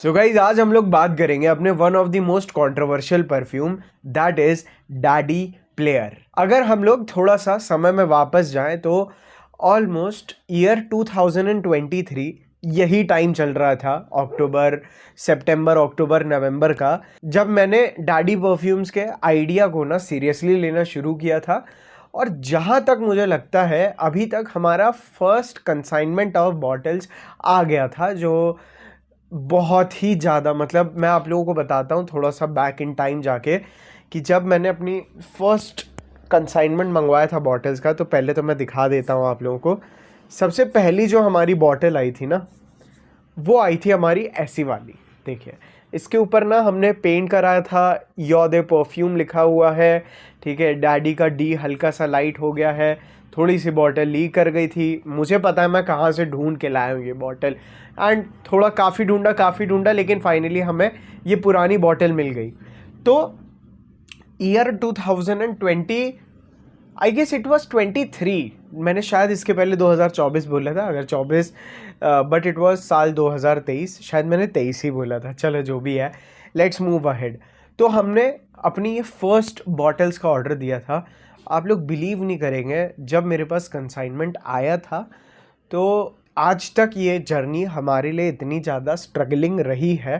So guys आज हम लोग बात करेंगे अपने one of the most controversial perfume that is daddy player. अगर हम लोग थोड़ा सा समय में वापस जाएं तो ऑलमोस्ट ईयर 2023 यही टाइम चल रहा था, अक्टूबर नवंबर का, जब मैंने डैडी परफ्यूम्स के आइडिया को ना सीरियसली लेना शुरू किया था। और जहाँ तक मुझे लगता है अभी तक हमारा फर्स्ट कंसाइनमेंट ऑफ बॉटल्स आ गया था, जो बहुत ही ज़्यादा, मतलब मैं आप लोगों को बताता हूँ थोड़ा सा बैक इन टाइम जाके कि जब मैंने अपनी फर्स्ट कंसाइनमेंट मंगवाया था बॉटल्स का, तो पहले तो मैं दिखा देता हूँ आप लोगों को। सबसे पहली जो हमारी बॉटल आई थी ना, वो आई थी हमारी ऐसी वाली। देखिए इसके ऊपर ना हमने पेंट कराया था, योर दे परफ्यूम लिखा हुआ है, ठीक है। डैडी का डी हल्का सा लाइट हो गया है, थोड़ी सी बॉटल लीक कर गई थी। मुझे पता है मैं कहाँ से ढूंढ के लाया हूँ ये बॉटल, एंड थोड़ा काफ़ी ढूंढा लेकिन फाइनली हमें ये पुरानी बॉटल मिल गई। तो year 2020, I guess it was 23, मैंने शायद इसके पहले 2024 बोला था, अगर 24, बट इट वॉज साल 2023, शायद मैंने 23 ही बोला था, चलो जो भी है, लेट्स मूव अहेड। तो हमने अपनी ये फर्स्ट बॉटल्स का ऑर्डर दिया था। आप लोग बिलीव नहीं करेंगे, जब मेरे पास कंसाइनमेंट आया था तो आज तक ये जर्नी हमारे लिए इतनी ज़्यादा स्ट्रगलिंग रही है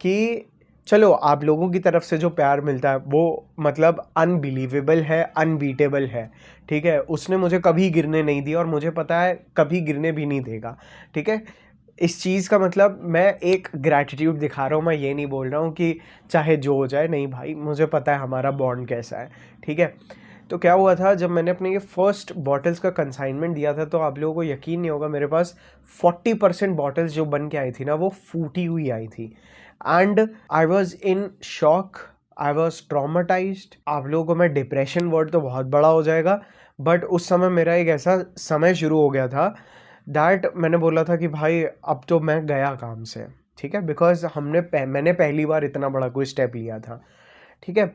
कि चलो आप लोगों की तरफ से जो प्यार मिलता है वो मतलब अनबिलीवेबल है, अनबीटेबल है, ठीक है। उसने मुझे कभी गिरने नहीं दिया और मुझे पता है कभी गिरने भी नहीं देगा, ठीक है। इस चीज़ का मतलब मैं एक ग्रैटिट्यूड दिखा रहा हूँ, मैं ये नहीं बोल रहा हूँ कि चाहे जो हो जाए, नहीं भाई, मुझे पता है हमारा बॉन्ड कैसा है, ठीक है। तो क्या हुआ था, जब मैंने अपने ये फर्स्ट बॉटल्स का कंसाइनमेंट दिया था तो आप लोगों को यकीन नहीं होगा, मेरे पास 40% बॉटल्स जो बन के आई थी ना, वो फूटी हुई आई थी। And I was in shock, I was traumatised. आप लोगों को मैं डिप्रेशन वर्ड तो बहुत बड़ा हो जाएगा, बट उस समय मेरा एक ऐसा समय शुरू हो गया था दैट मैंने बोला था कि भाई अब तो मैं गया काम से, ठीक है। बिकॉज मैंने पहली बार इतना बड़ा कोई स्टेप लिया था, ठीक है।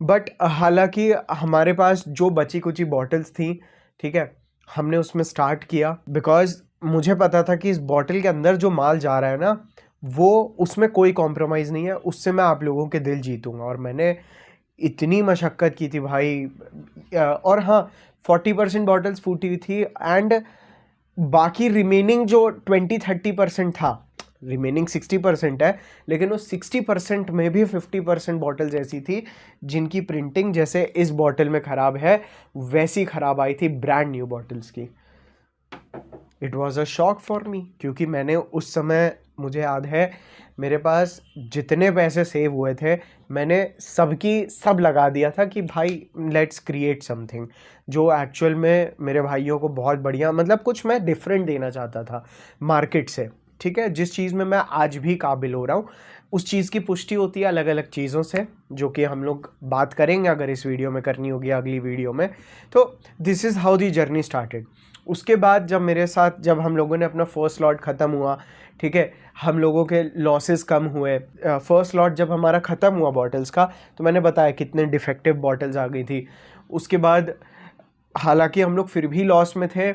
बट हालांकि हमारे पास जो बची कुची बॉटल्स थी, ठीक है, हमने उसमें स्टार्ट किया। बिकॉज मुझे पता था कि इस बॉटल के अंदर जो माल जा रहा है ना, वो उसमें कोई कॉम्प्रोमाइज़ नहीं है, उससे मैं आप लोगों के दिल जीतूंगा। और मैंने इतनी मशक्क़त की थी भाई। और हाँ, 40% बॉटल्स फूटी हुई थी, एंड बाकी रिमेनिंग जो 20-30% था, रिमेनिंग 60% है, लेकिन उस 60% में भी 50% बॉटल्स ऐसी थी जिनकी प्रिंटिंग जैसे इस बॉटल में ख़राब है वैसी ख़राब आई थी, ब्रांड न्यू बॉटल्स की। It was a shock for me, क्योंकि मैंने उस समय, मुझे याद है, मेरे पास जितने पैसे सेव हुए थे मैंने सब लगा दिया था कि भाई लेट्स क्रिएट समथिंग जो एक्चुअल में मेरे भाइयों को बहुत बढ़िया, मतलब कुछ मैं डिफरेंट देना चाहता था मार्केट से, ठीक है। जिस चीज़ में मैं आज भी काबिल हो रहा हूँ, उस चीज़ की पुष्टि होती है अलग अलग चीज़ों से, जो कि हम लोग बात करेंगे अगर इस वीडियो में करनी होगी अगली वीडियो में। तो this is how the journey started. उसके बाद जब हम लोगों ने अपना फर्स्ट लॉट ख़त्म हुआ, ठीक है, हम लोगों के लॉसेस कम हुए। फर्स्ट लॉट जब हमारा ख़त्म हुआ बॉटल्स का, तो मैंने बताया कितने डिफेक्टिव बॉटल्स आ गई थी। उसके बाद हालांकि हम लोग फिर भी लॉस में थे,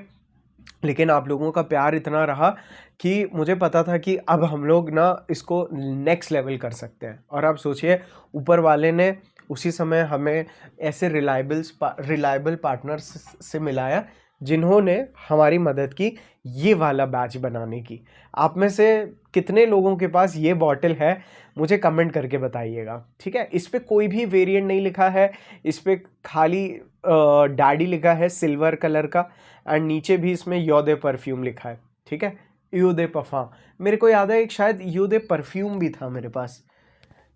लेकिन आप लोगों का प्यार इतना रहा कि मुझे पता था कि अब हम लोग ना इसको नेक्स्ट लेवल कर सकते हैं। और आप सोचिए, ऊपर वाले ने उसी समय हमें ऐसे रिलायबल पार्टनर्स से मिलाया जिन्होंने हमारी मदद की ये वाला बैच बनाने की। आप में से कितने लोगों के पास ये बॉटल है, मुझे कमेंट करके बताइएगा, ठीक है। इस पे कोई भी वेरिएंट नहीं लिखा है, इस पे खाली डैडी लिखा है सिल्वर कलर का, एंड नीचे भी इसमें योदे परफ्यूम लिखा है, ठीक है, योदे पफा। मेरे को याद है एक शायद योदे परफ्यूम भी था मेरे पास।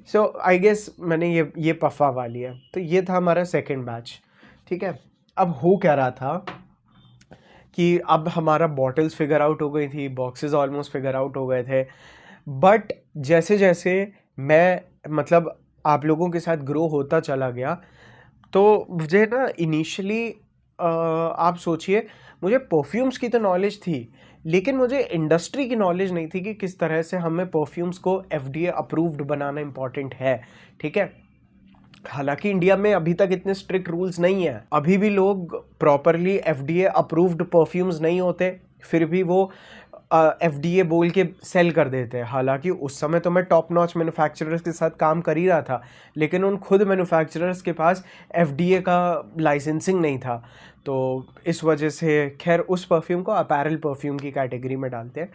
सो आई गेस मैंने ये पफा वाली है। तो ये था हमारा सेकंड बैच, ठीक है। अब हो क्या रहा था कि अब हमारा बॉटल्स फिगर आउट हो गई थी, बॉक्सेस ऑलमोस्ट फिगर आउट हो गए थे, बट जैसे जैसे मैं मतलब आप लोगों के साथ ग्रो होता चला गया, तो मुझे ना इनिशियली आप सोचिए, मुझे परफ्यूम्स की तो नॉलेज थी, लेकिन मुझे इंडस्ट्री की नॉलेज नहीं थी कि किस तरह से हमें परफ्यूम्स को FDA अप्रूव्ड बनाना इम्पॉर्टेंट है, ठीक है। हालांकि इंडिया में अभी तक इतने स्ट्रिक्ट रूल्स नहीं है, अभी भी लोग प्रॉपरली FDA अप्रूव्ड परफ्यूम्स नहीं होते, फिर भी वो FDA बोल के सेल कर देते हैं। हालांकि उस समय तो मैं टॉप नॉच मैन्युफैक्चरर्स के साथ काम कर ही रहा था, लेकिन उन खुद मैन्युफैक्चरर्स के पास FDA का लाइसेंसिंग नहीं था। तो इस वजह से खैर उस परफ्यूम को अपैरल परफ्यूम की कैटेगरी में डालते हैं।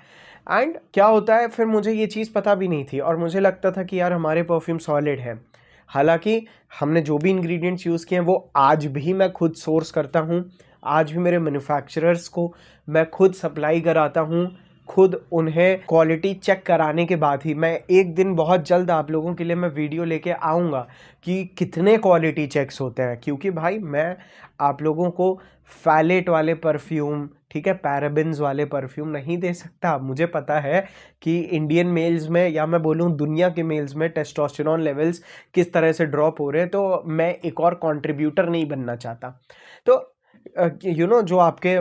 एंड क्या होता है, फिर मुझे ये चीज़ पता भी नहीं थी और मुझे लगता था कि यार हमारे परफ्यूम सॉलिड है। हालांकि हमने जो भी इंग्रेडिएंट्स यूज़ किए हैं वो आज भी मैं खुद सोर्स करता हूँ, आज भी मेरे मैन्युफैक्चरर्स को मैं खुद सप्लाई कराता हूँ, खुद उन्हें क्वालिटी चेक कराने के बाद ही। मैं एक दिन बहुत जल्द आप लोगों के लिए मैं वीडियो लेके आऊँगा कि कितने क्वालिटी चेक्स होते हैं, क्योंकि भाई मैं आप लोगों को फैलेट वाले परफ्यूम, ठीक है, पैराबेन्स वाले परफ्यूम नहीं दे सकता। मुझे पता है कि इंडियन मेल्स में, या मैं बोलूँ दुनिया के मेल्स में टेस्टोस्टेरोन लेवल्स किस तरह से ड्रॉप हो रहे हैं, तो मैं एक और कंट्रीब्यूटर नहीं बनना चाहता। तो जो आपके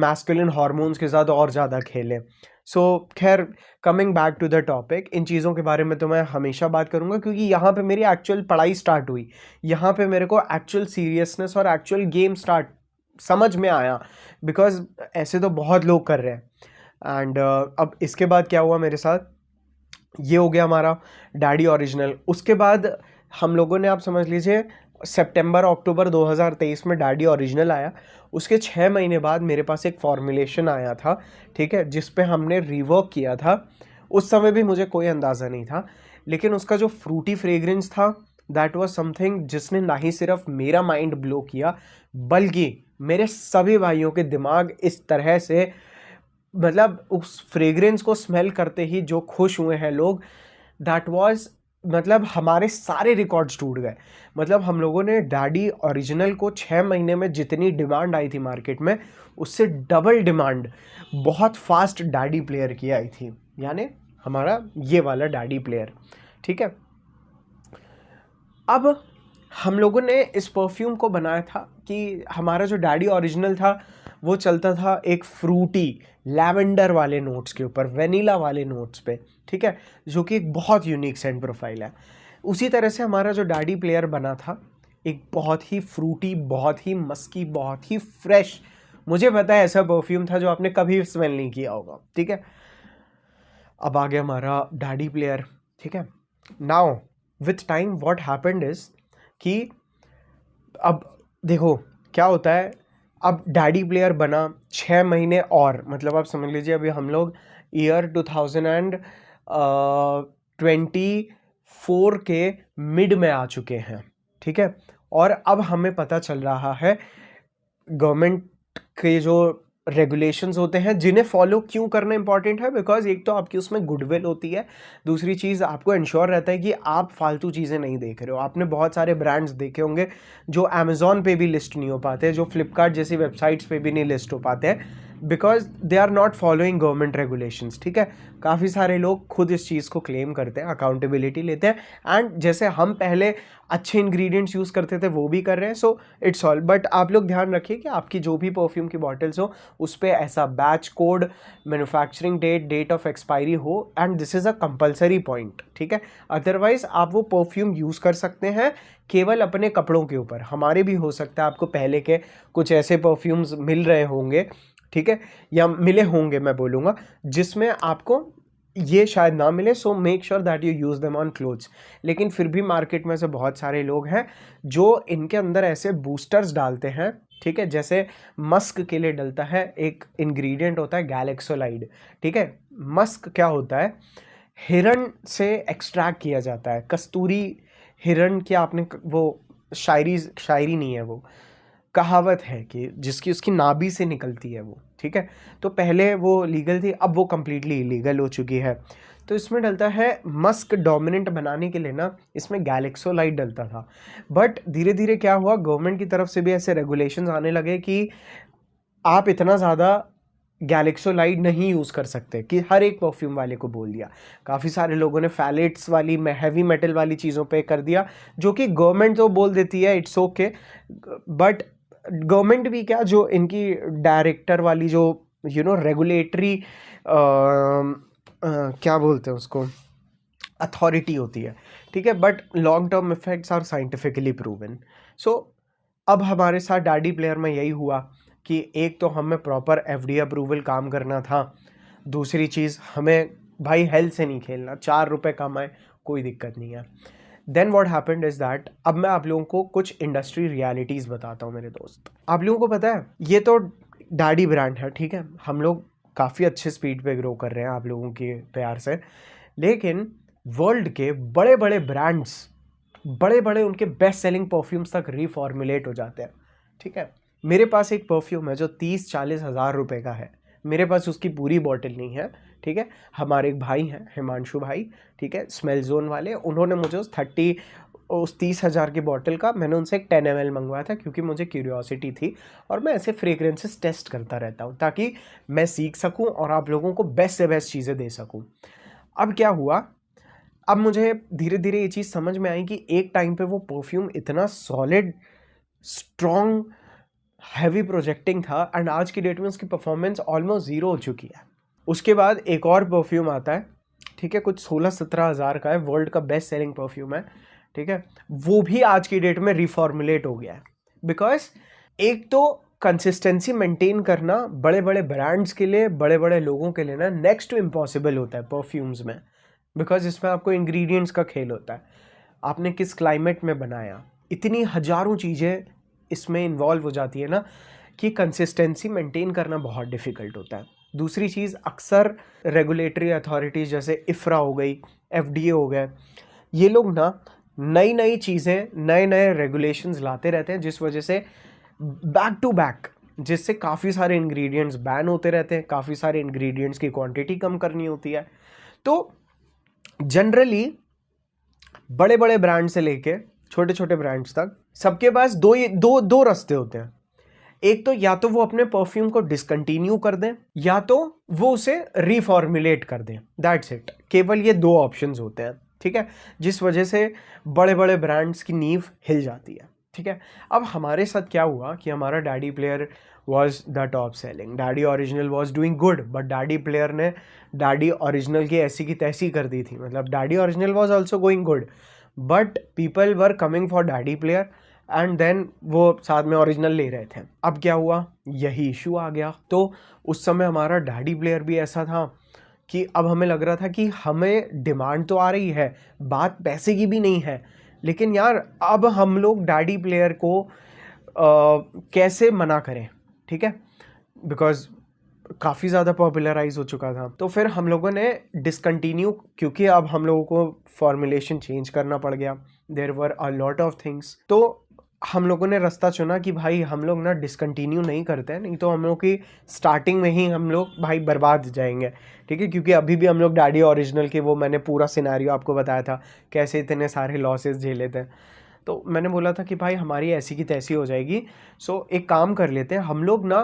मैस्कुलिन हार्मोन्स के साथ और ज़्यादा खेलें। सो खैर, coming back to the topic, इन चीज़ों के बारे में तो मैं हमेशा बात करूँगा, क्योंकि यहाँ पे मेरी एक्चुअल पढ़ाई स्टार्ट हुई, यहाँ पे मेरे को एक्चुअल सीरियसनेस और एक्चुअल गेम स्टार्ट समझ में आया, बिकॉज ऐसे तो बहुत लोग कर रहे हैं। एंड अब इसके बाद क्या हुआ मेरे साथ, ये हो गया हमारा डैडी ओरिजिनल। उसके बाद हम लोगों ने, आप समझ लीजिए सितंबर अक्टूबर 2023 में डैडी ओरिजिनल आया। उसके 6 महीने बाद मेरे पास एक फॉर्मुलेशन आया था, ठीक है, जिस पे हमने रिवर्क किया था। उस समय भी मुझे कोई अंदाज़ा नहीं था, लेकिन उसका जो फ्रूटी फ्रेग्रेंस था, दैट वाज समथिंग जिसने ना ही सिर्फ मेरा माइंड ब्लो किया, बल्कि मेरे सभी भाइयों के दिमाग इस तरह से, मतलब उस फ्रेग्रेंस को स्मेल करते ही जो खुश हुए हैं लोग, दैट वाज, मतलब हमारे सारे रिकॉर्ड्स टूट गए। मतलब हम लोगों ने डैडी ओरिजिनल को 6 महीने में जितनी डिमांड आई थी मार्केट में, उससे डबल डिमांड बहुत फास्ट डैडी प्लेयर की आई थी, यानी हमारा ये वाला डैडी प्लेयर, ठीक है। अब हम लोगों ने इस परफ्यूम को बनाया था कि हमारा जो डैडी ओरिजिनल था वो चलता था एक फ्रूटी लैवेंडर वाले नोट्स के ऊपर, वेनिला वाले नोट्स पे, ठीक है, जो कि एक बहुत यूनिक सेंट प्रोफाइल है। उसी तरह से हमारा जो डैडी प्लेयर बना था, एक बहुत ही फ्रूटी, बहुत ही मस्की, बहुत ही फ्रेश, मुझे पता है ऐसा परफ्यूम था जो आपने कभी स्मेल नहीं किया होगा, ठीक है। अब आ गया हमारा डैडी प्लेयर, ठीक है। Now with time what happened is कि अब देखो क्या होता है, अब डैडी प्लेयर बना 6 महीने और, मतलब आप समझ लीजिए अभी हम लोग ईयर 2024 के मिड में आ चुके हैं, ठीक है। और अब हमें पता चल रहा है गवर्नमेंट के जो रेगुलेशंस होते हैं, जिन्हें फॉलो क्यों करना इंपॉर्टेंट है, बिकॉज एक तो आपकी उसमें गुडविल होती है, दूसरी चीज़ आपको इंश्योर रहता है कि आप फालतू चीज़ें नहीं देख रहे हो। आपने बहुत सारे ब्रांड्स देखे होंगे जो अमेजोन पे भी लिस्ट नहीं हो पाते, जो फ्लिपकार्ट जैसी वेबसाइट्स पे भी नहीं लिस्ट हो पाते हैं, because they are not following government regulations, ठीक है। काफ़ी सारे लोग खुद इस चीज़ को क्लेम करते हैं, अकाउंटेबिलिटी लेते हैं, एंड जैसे हम पहले अच्छे इंग्रेडिएंट्स यूज़ करते थे वो भी कर रहे हैं, सो इट्स ऑल। बट आप लोग ध्यान रखिए कि आपकी जो भी परफ्यूम की बॉटल्स हो उस पर ऐसा batch code, manufacturing date, date of expiry हो, and this is a compulsory point, ठीक है। अदरवाइज आप वो परफ्यूम यूज़ कर सकते हैं केवल अपने कपड़ों के ऊपर। हमारे भी हो सकता है आपको पहले के कुछ ऐसे परफ्यूम्स मिल रहे होंगे, ठीक है, या मिले होंगे मैं बोलूँगा, जिसमें आपको ये शायद ना मिले, so make sure that you use them on clothes. लेकिन फिर भी मार्केट में से बहुत सारे लोग हैं जो इनके अंदर ऐसे बूस्टर्स डालते हैं, ठीक है। जैसे मस्क के लिए डलता है एक इंग्रेडिएंट होता है गैलेक्सोलाइड, ठीक है। मस्क क्या होता है, हिरण से एक्सट्रैक्ट किया जाता है, कस्तूरी हिरण की, आपने वो शायरी नहीं है, वो कहावत है कि जिसकी उसकी नाभि से निकलती है वो, ठीक है। तो पहले वो लीगल थी, अब वो कम्प्लीटली इलीगल हो चुकी है। तो इसमें डलता है मस्क डोमिनेंट बनाने के लिए ना, इसमें गैलेक्सोलाइड डलता था। बट धीरे धीरे क्या हुआ, गवर्नमेंट की तरफ से भी ऐसे रेगुलेशंस आने लगे कि आप इतना ज़्यादा गैलेक्सोलाइड नहीं यूज़ कर सकते, कि हर एक परफ्यूम वाले को बोल दिया। काफ़ी सारे लोगों ने फैलेट्स वाली, हैवी मेटल वाली चीज़ों पे कर दिया, जो कि गवर्नमेंट तो बोल देती है इट्स ओके, बट गवर्नमेंट भी क्या, जो इनकी डायरेक्टर वाली जो रेगुलेटरी क्या बोलते हैं उसको, अथॉरिटी होती है, ठीक है। But long term effects are scientifically proven. So अब हमारे साथ डैडी प्लेयर में यही हुआ कि एक तो हमें प्रॉपर FDA अप्रूवल काम करना था, दूसरी चीज़, हमें भाई हेल्थ से नहीं खेलना, 4 रुपए कम आए कोई दिक्कत नहीं है। Then what happened is that, अब मैं आप लोगों को कुछ इंडस्ट्री रियलिटीज़ बताता हूँ मेरे दोस्त। आप लोगों को पता है ये तो डैडी ब्रांड है, ठीक है, हम लोग काफ़ी अच्छे स्पीड पे ग्रो कर रहे हैं आप लोगों के प्यार से, लेकिन वर्ल्ड के बड़े बड़े ब्रांड्स, बड़े बड़े उनके बेस्ट सेलिंग परफ्यूम्स तक रिफॉर्मुलेट हो जाते हैं, ठीक है। मेरे पास एक परफ्यूम है जो 30-40 हज़ार रुपये का है, मेरे पास उसकी पूरी बॉटल नहीं है, ठीक है। हमारे एक भाई हैं, हिमांशु भाई, ठीक है, स्मेल जोन वाले, उन्होंने मुझे उस 30,000 की बॉटल का, मैंने उनसे एक 10 ml मंगवाया था क्योंकि मुझे क्यूरियोसिटी थी, और मैं ऐसे फ्रेग्रेंसेस टेस्ट करता रहता हूँ ताकि मैं सीख सकूँ और आप लोगों को बेस्ट से बेस्ट चीज़ें दे सकूँ। अब क्या हुआ, अब मुझे धीरे धीरे ये चीज़ समझ में आई कि एक टाइम पे वो परफ्यूम इतना सॉलिड, स्ट्रॉन्ग, हैवी प्रोजेक्टिंग था, एंड आज की डेट में उसकी परफॉर्मेंस ऑलमोस्ट ज़ीरो हो चुकी है। उसके बाद एक और परफ्यूम आता है, ठीक है, कुछ 16-17 हज़ार का है, वर्ल्ड का बेस्ट सेलिंग परफ्यूम है, ठीक है, वो भी आज की डेट में रिफॉर्मुलेट हो गया है। बिकॉज एक तो कंसिस्टेंसी मेंटेन करना बड़े बड़े ब्रांड्स के लिए, बड़े बड़े लोगों के लिए ना नेक्स्ट टू इम्पॉसिबल होता है परफ्यूम्स में, बिकॉज इसमें आपको इंग्रेडिएंट्स का खेल होता है, आपने किस क्लाइमेट में बनाया, इतनी हज़ारों चीज़ें इसमें इन्वॉल्व हो जाती है ना कि कंसिस्टेंसी मेंटेन करना बहुत डिफ़िकल्ट होता है। दूसरी चीज़, अक्सर रेगुलेटरी अथॉरिटीज़ जैसे इफ्रा हो गई, एफडीए हो गए, ये लोग ना नई नई चीज़ें, नए नए रेगुलेशंस लाते रहते हैं, जिस वजह से बैक टू बैक, जिससे काफ़ी सारे इंग्रेडिएंट्स बैन होते रहते हैं, काफ़ी सारे इंग्रेडिएंट्स की क्वांटिटी कम करनी होती है। तो जनरली बड़े बड़े ब्रांड से लेके छोटे छोटे ब्रांड्स तक सबके पास दो रास्ते होते हैं। एक तो या तो वो अपने परफ्यूम को डिसकंटिन्यू कर दें, या तो वो उसे रिफॉर्मुलेट कर दें, दैट्स इट। केवल ये दो ऑप्शंस होते हैं, ठीक है, जिस वजह से बड़े बड़े ब्रांड्स की नींव हिल जाती है, ठीक है। अब हमारे साथ क्या हुआ कि हमारा Daddy Player was the top selling, Daddy Original was doing good, but Daddy Player ने डैडी ओरिजिनल की ऐसी की तैसी कर दी थी, मतलब Daddy Original was also going good, but people were coming for Daddy Player, and then वो साथ में ओरिजिनल ले रहे थे। अब क्या हुआ, यही इशू आ गया। तो उस समय हमारा डैडी प्लेयर भी ऐसा था कि अब हमें लग रहा था कि हमें डिमांड तो आ रही है, बात पैसे की भी नहीं है, लेकिन यार अब हम लोग डैडी प्लेयर को कैसे मना करें, ठीक है, बिकॉज काफ़ी ज़्यादा पॉपुलराइज हो चुका था। तो फिर हम लोगों ने डिसकंटिन्यू, क्योंकि अब हम लोगों को फॉर्मुलेशन चेंज करना पड़ गया, there were a lot of things, तो हम लोगों ने रास्ता चुना कि भाई हम लोग ना डिसकंटिन्यू नहीं करते हैं, नहीं तो हम लोग की स्टार्टिंग में ही हम लोग भाई बर्बाद जाएंगे, ठीक है, क्योंकि अभी भी हम लोग डैडी ओरिजिनल के, वो मैंने पूरा सिनेरियो आपको बताया था कैसे इतने सारे लॉसेस झेले थे। तो मैंने बोला था कि भाई हमारी ऐसी की तैसी हो जाएगी, सो एक काम कर लेते हैं, हम लोग ना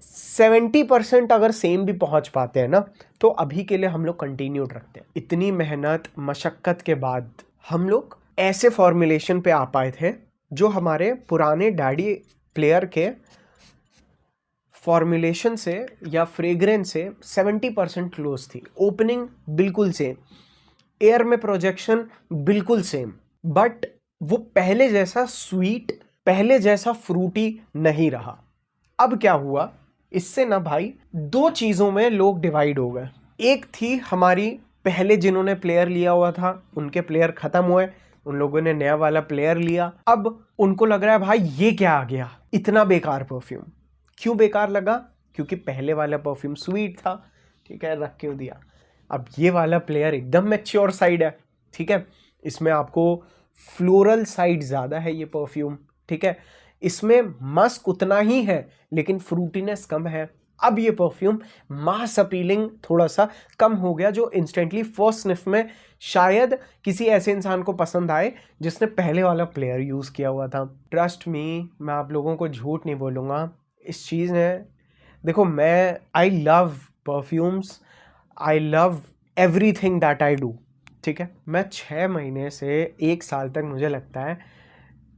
70% अगर सेम भी पहुंच पाते हैं ना, तो अभी के लिए हम लोग कंटिन्यूड रखते हैं। इतनी मेहनत मशक्क़त के बाद हम लोग ऐसे फॉर्मुलेशन पे आ पाए थे जो हमारे पुराने डैडी प्लेयर के फॉर्मुलेशन से या फ्रेग्रेंस से 70% क्लोज थी। ओपनिंग बिल्कुल सेम, एयर में प्रोजेक्शन बिल्कुल सेम, बट वो पहले जैसा स्वीट, पहले जैसा फ्रूटी नहीं रहा। अब क्या हुआ, इससे ना भाई दो चीज़ों में लोग डिवाइड हो गए। एक थी हमारी पहले जिन्होंने प्लेयर लिया हुआ था, उनके प्लेयर ख़त्म हुए, उन लोगों ने नया वाला प्लेयर लिया, अब उनको लग रहा है भाई ये क्या आ गया, इतना बेकार परफ्यूम। क्यों बेकार लगा, क्योंकि पहले वाला परफ्यूम स्वीट था, ठीक है, रख क्यों दिया। अब ये वाला प्लेयर एकदम मैच्योर साइड है, ठीक है, इसमें आपको फ्लोरल साइड ज़्यादा है ये परफ्यूम, ठीक है, इसमें मस्क उतना ही है लेकिन फ्रूटीनेस कम है। अब ये परफ्यूम मास अपीलिंग थोड़ा सा कम हो गया, जो इंस्टेंटली फर्स्ट स्निफ में शायद किसी ऐसे इंसान को पसंद आए जिसने पहले वाला प्लेयर यूज़ किया हुआ था। ट्रस्ट मी, मैं आप लोगों को झूठ नहीं बोलूँगा, इस चीज़ ने, देखो मैं I love perfumes, I love everything that I do, ठीक है। मैं 6 महीने से 1 साल तक मुझे लगता है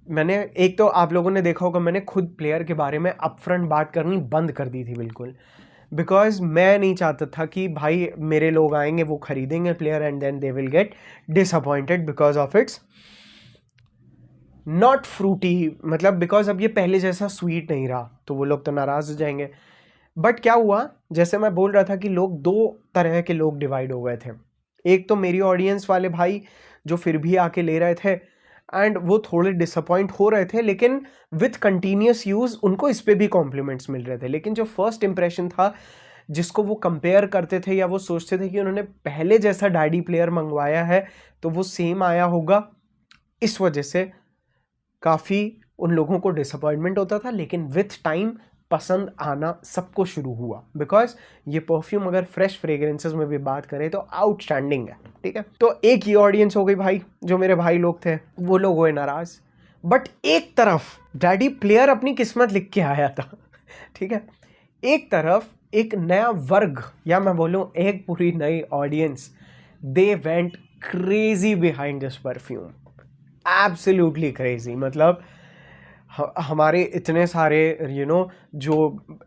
मैंने, एक तो आप लोगों ने देखा होगा मैंने खुद प्लेयर के बारे में अपफ्रंट बात करनी बंद कर दी थी बिल्कुल, बिकॉज मैं नहीं चाहता था कि भाई मेरे लोग आएंगे वो खरीदेंगे player and then they will get disappointed because of it's not fruity, मतलब बिकॉज अब ये पहले जैसा स्वीट नहीं रहा तो वो लोग तो नाराज़ हो जाएंगे। बट क्या हुआ, जैसे मैं बोल रहा था कि लोग 2 तरह के लोग डिवाइड हो गए थे। एक तो मेरी ऑडियंस वाले भाई जो फिर भी आके ले रहे थे एंड वो थोड़े डिसअपॉइंट हो रहे थे, लेकिन विथ कंटिन्यूस यूज़ उनको इस पे भी कॉम्प्लीमेंट्स मिल रहे थे। लेकिन जो फर्स्ट इंप्रेशन था, जिसको वो कंपेयर करते थे या वो सोचते थे कि उन्होंने पहले जैसा डैडी प्लेयर मंगवाया है तो वो सेम आया होगा, इस वजह से काफ़ी उन लोगों को डिसअपॉइंटमेंट होता था। लेकिन विथ टाइम पसंद आना सबको शुरू हुआ, बिकॉज ये परफ्यूम अगर फ्रेश फ्रेग्रेंसेस में भी बात करें तो आउटस्टैंडिंग है, ठीक है। तो एक ही ऑडियंस हो गई भाई, जो मेरे भाई लोग थे वो लोग हुए नाराज। बट एक तरफ डैडी प्लेयर अपनी किस्मत लिख के आया था, ठीक है। एक तरफ एक नया वर्ग, या मैं बोलूं एक पूरी नई audience, they went crazy behind this perfume, absolutely crazy. मतलब हमारे इतने सारे जो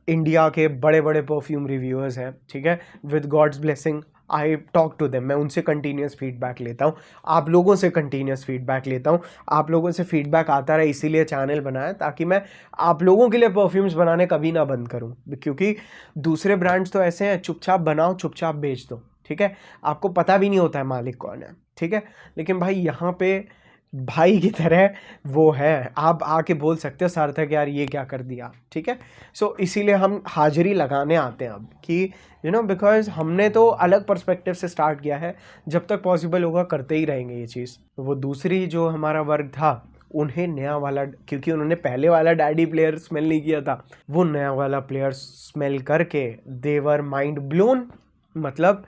इंडिया के बड़े बड़े परफ्यूम रिव्यूअर्स हैं, ठीक है, with God's blessing I talk to them, मैं उनसे कंटिन्यूस फीडबैक लेता हूँ, आप लोगों से कंटिन्यूस फीडबैक लेता हूँ। आप लोगों से फीडबैक आता रहे, इसीलिए चैनल बनाया ताकि मैं आप लोगों के लिए परफ्यूम्स बनाने कभी ना बंद करूँ, क्योंकि दूसरे ब्रांड्स तो ऐसे हैं, चुपचाप बनाओ चुपचाप बेच दो, ठीक है, आपको पता भी नहीं होता है मालिक कौन है, ठीक है। लेकिन भाई यहाँ पे भाई की तरह वो है, आप आके बोल सकते हो सार्थक यार ये क्या कर दिया, ठीक है। सो इसीलिए हम हाजिरी लगाने आते हैं अब कि बिकॉज हमने तो अलग पर्सपेक्टिव से स्टार्ट किया है, जब तक पॉसिबल होगा करते ही रहेंगे ये चीज़। वो दूसरी जो हमारा वर्ग था, उन्हें नया वाला, क्योंकि उन्होंने पहले वाला डैडी प्लेयर स्मेल नहीं किया था, वो नया वाला प्लेयर स्मेल करके देवर माइंड ब्लोन। मतलब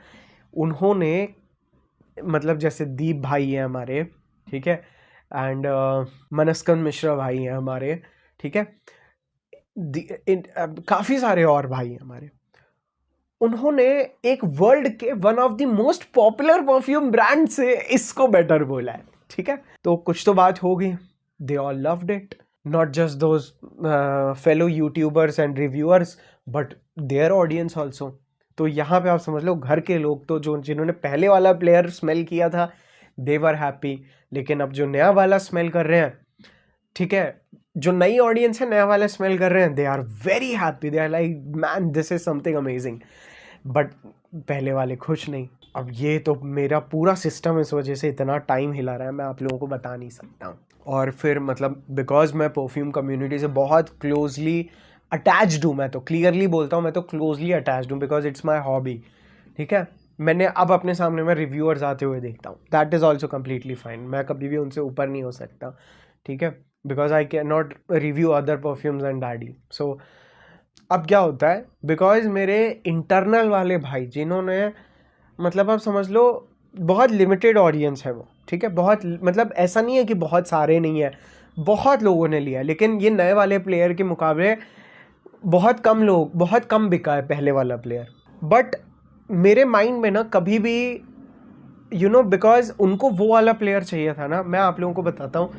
उन्होंने, मतलब जैसे दीप भाई हैं हमारे, ठीक है, एंड मनस्कंद मिश्रा भाई हैं हमारे, ठीक है, काफ़ी सारे और भाई हैं हमारे, उन्होंने एक वर्ल्ड के one of the most popular perfume brand से इसको बेटर बोला है, ठीक है। तो कुछ तो बात होगी, they all loved it, not just those fellow YouTubers and reviewers but their audience also. तो यहाँ पे आप समझ लो घर के लोग तो जो जिन्होंने पहले वाला प्लेयर स्मेल किया था दे वर हैप्पी, लेकिन अब जो नया वाला स्मेल कर रहे हैं, ठीक है, जो नई ऑडियंस है नया वाला स्मेल कर रहे हैं, they are very happy, they are like man this is something amazing. But पहले वाले खुश नहीं। अब ये तो मेरा पूरा सिस्टम इस वजह से इतना टाइम हिला रहा है, मैं आप लोगों को बता नहीं सकता हूँ। और फिर मतलब बिकॉज मैं परफ्यूम कम्युनिटी से बहुत क्लोजली अटैच्ड हूँ, मैं तो क्लियरली बोलता हूँ, मैं तो क्लोजली अटैच्ड हूँ बिकॉज इट्स माई हॉबी, ठीक है। मैंने अब अपने सामने में रिव्यूअर्स आते हुए देखता हूँ, that is also completely fine, मैं कभी भी उनसे ऊपर नहीं हो सकता, ठीक है, because I can not review other perfumes and Daddy. So अब क्या होता है, बिकॉज मेरे इंटरनल वाले भाई जिन्होंने, मतलब आप समझ लो बहुत लिमिटेड ऑडियंस है वो, ठीक है, बहुत, मतलब ऐसा नहीं है कि बहुत सारे नहीं है, बहुत लोगों ने लिया, लेकिन ये नए वाले प्लेयर के मुकाबले बहुत कम बिका है पहले वाला प्लेयर। बट मेरे माइंड में ना कभी भी बिकॉज उनको वो वाला प्लेयर चाहिए था ना, मैं आप लोगों को बताता हूँ,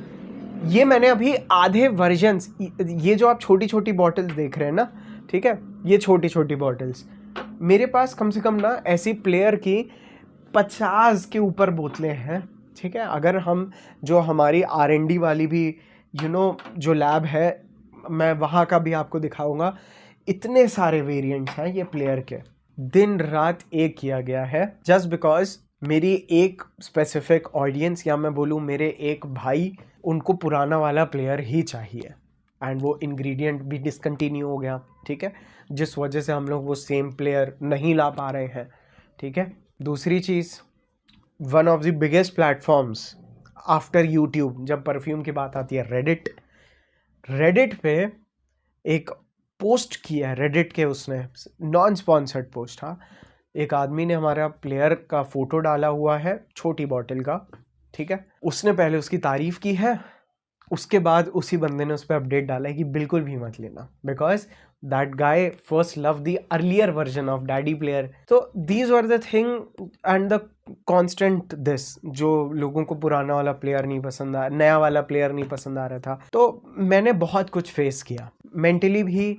ये मैंने अभी आधे वर्जन्स, ये जो आप छोटी छोटी बॉटल्स देख रहे हैं ना, ठीक है, ये छोटी छोटी बॉटल्स, मेरे पास कम से कम ना ऐसी प्लेयर की 50 के ऊपर बोतलें हैं, ठीक है। अगर हम जो हमारी R&D वाली भी जो लैब है, मैं वहाँ का भी आपको दिखाऊंगा, इतने सारे वेरिएंट्स हैं ये प्लेयर के, दिन रात एक किया गया है जस्ट बिकॉज मेरी एक स्पेसिफिक ऑडियंस, या मैं बोलूँ मेरे एक भाई, उनको पुराना वाला प्लेयर ही चाहिए एंड वो इंग्रेडिएंट भी डिसकंटिन्यू हो गया, ठीक है, जिस वजह से हम लोग वो सेम प्लेयर नहीं ला पा रहे हैं, ठीक है। दूसरी चीज़, one of the biggest platforms after YouTube जब परफ्यूम की बात आती है, रेडिट पे एक पोस्ट किया है, रेडिट के उसने नॉन स्पॉन्सर्ड पोस्ट था, एक आदमी ने हमारा प्लेयर का फोटो डाला हुआ है छोटी बॉटल का, ठीक है, उसने पहले उसकी तारीफ की है, उसके बाद उसी बंदे ने उस पर अपडेट डाला है कि बिल्कुल भी मत लेना because that guy first love the earlier version of Daddy player. तो these were the thing and the constant this, जो लोगों को पुराना वाला प्लेयर नहीं पसंद आ, नया वाला प्लेयर नहीं पसंद आ रहा था। तो मैंने बहुत कुछ फेस किया, मेंटली भी